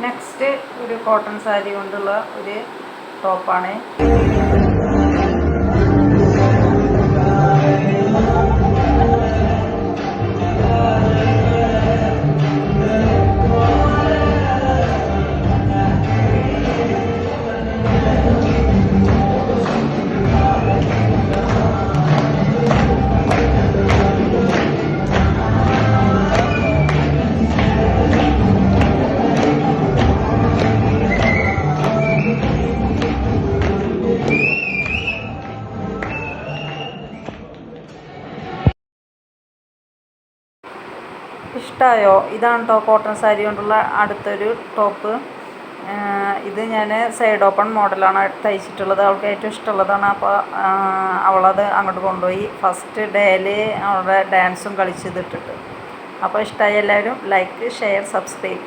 Next ഒരു cotton sari കൊണ്ടുള്ള ഒരു ടോപ്പാണ്. ഇഷ്ടമായോ? ഇതാണ് കേട്ടോ കോട്ടൺ സാരി കൊണ്ടുള്ള അടുത്തൊരു ടോപ്പ്. ഇത് ഞാൻ സൈഡ് ഓപ്പൺ മോഡലാണ് തയ്ച്ചിട്ടുള്ളത്. അവൾക്ക് ഏറ്റവും ഇഷ്ടമുള്ളതാണ്. അപ്പോൾ അവളത് അങ്ങോട്ട് കൊണ്ടുപോയി ഫസ്റ്റ് ഡേയിൽ അവളുടെ ഡാൻസും കളിച്ചതിട്ടിട്ട്. അപ്പോൾ ഇഷ്ടമായി എല്ലാവരും ലൈക്ക്, ഷെയർ, സബ്സ്ക്രൈബ്.